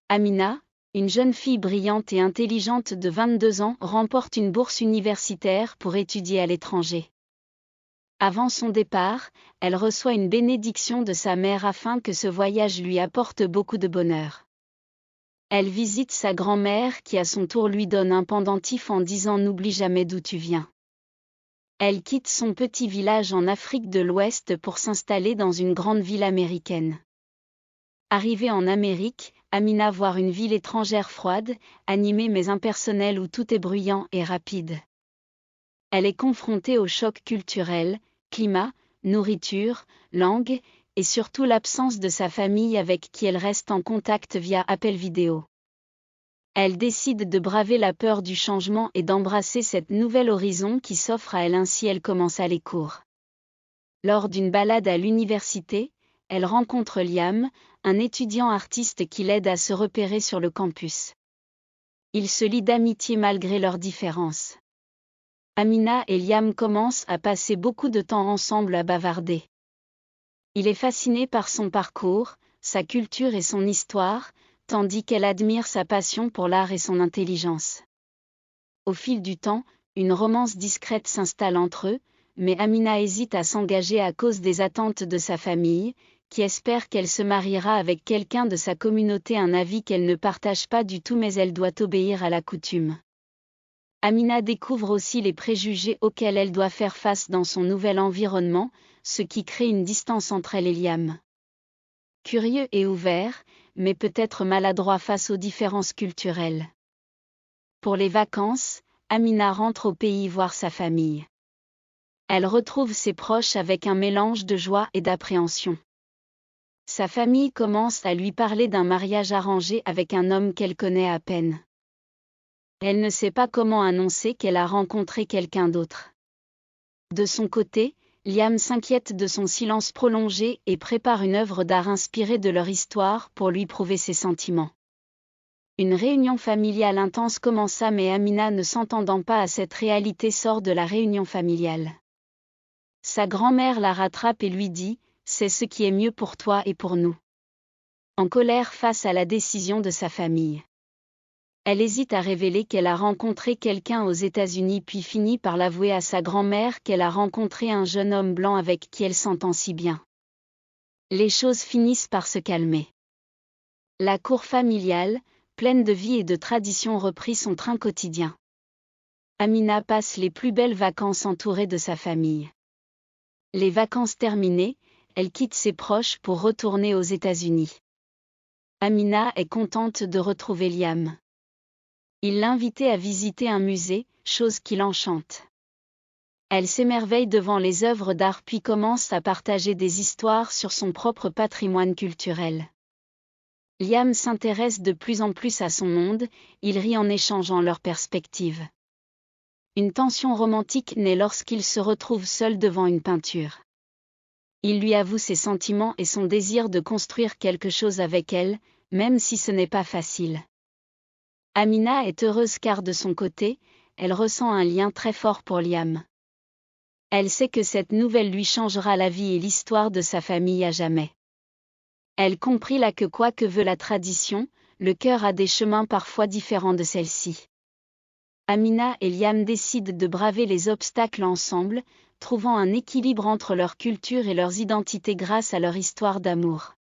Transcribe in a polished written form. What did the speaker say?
Amina, une jeune fille brillante et intelligente de 22 ans, remporte une bourse universitaire pour étudier à l'étranger. Avant son départ, elle reçoit une bénédiction de sa mère afin que ce voyage lui apporte beaucoup de bonheur. Elle visite sa grand-mère qui à son tour lui donne un pendentif en disant « N'oublie jamais d'où tu viens ». Elle quitte son petit village en Afrique de l'Ouest pour s'installer dans une grande ville américaine. Arrivée en Amérique, Amina voit une ville étrangère froide, animée mais impersonnelle où tout est bruyant et rapide. Elle est confrontée au choc culturel, climat, nourriture, langue, et surtout l'absence de sa famille avec qui elle reste en contact via appel vidéo. Elle décide de braver la peur du changement et d'embrasser cette nouvelle horizon qui s'offre à elle, ainsi elle commence les cours. Lors d'une balade à l'université, elle rencontre Liam, un étudiant artiste qui l'aide à se repérer sur le campus. Ils se lient d'amitié malgré leurs différences. Amina et Liam commencent à passer beaucoup de temps ensemble à bavarder. Il est fasciné par son parcours, sa culture et son histoire, tandis qu'elle admire sa passion pour l'art et son intelligence. Au fil du temps, une romance discrète s'installe entre eux, mais Amina hésite à s'engager à cause des attentes de sa famille, qui espère qu'elle se mariera avec quelqu'un de sa communauté, un avis qu'elle ne partage pas du tout, mais elle doit obéir à la coutume. Amina découvre aussi les préjugés auxquels elle doit faire face dans son nouvel environnement, ce qui crée une distance entre elle et Liam. Curieux et ouvert, mais peut-être maladroit face aux différences culturelles. Pour les vacances, Amina rentre au pays voir sa famille. Elle retrouve ses proches avec un mélange de joie et d'appréhension. Sa famille commence à lui parler d'un mariage arrangé avec un homme qu'elle connaît à peine. Elle ne sait pas comment annoncer qu'elle a rencontré quelqu'un d'autre. De son côté, Liam s'inquiète de son silence prolongé et prépare une œuvre d'art inspirée de leur histoire pour lui prouver ses sentiments. Une réunion familiale intense commença, mais Amina, ne s'entendant pas à cette réalité, sort de la réunion familiale. Sa grand-mère la rattrape et lui dit « C'est ce qui est mieux pour toi et pour nous ». En colère face à la décision de sa famille. Elle hésite à révéler qu'elle a rencontré quelqu'un aux États-Unis, puis finit par l'avouer à sa grand-mère qu'elle a rencontré un jeune homme blanc avec qui elle s'entend si bien. Les choses finissent par se calmer. La cour familiale, pleine de vie et de traditions, reprit son train quotidien. Amina passe les plus belles vacances entourée de sa famille. Les vacances terminées, elle quitte ses proches pour retourner aux États-Unis. Amina est contente de retrouver Liam. Il l'invitait à visiter un musée, chose qui l'enchante. Elle s'émerveille devant les œuvres d'art puis commence à partager des histoires sur son propre patrimoine culturel. Liam s'intéresse de plus en plus à son monde, ils rient en échangeant leurs perspectives. Une tension romantique naît lorsqu'il se retrouve seul devant une peinture. Il lui avoue ses sentiments et son désir de construire quelque chose avec elle, même si ce n'est pas facile. Amina est heureuse car de son côté, elle ressent un lien très fort pour Liam. Elle sait que cette nouvelle lui changera la vie et l'histoire de sa famille à jamais. Elle comprit là que quoi que veut la tradition, le cœur a des chemins parfois différents de celle-ci. Amina et Liam décident de braver les obstacles ensemble, trouvant un équilibre entre leur culture et leurs identités grâce à leur histoire d'amour.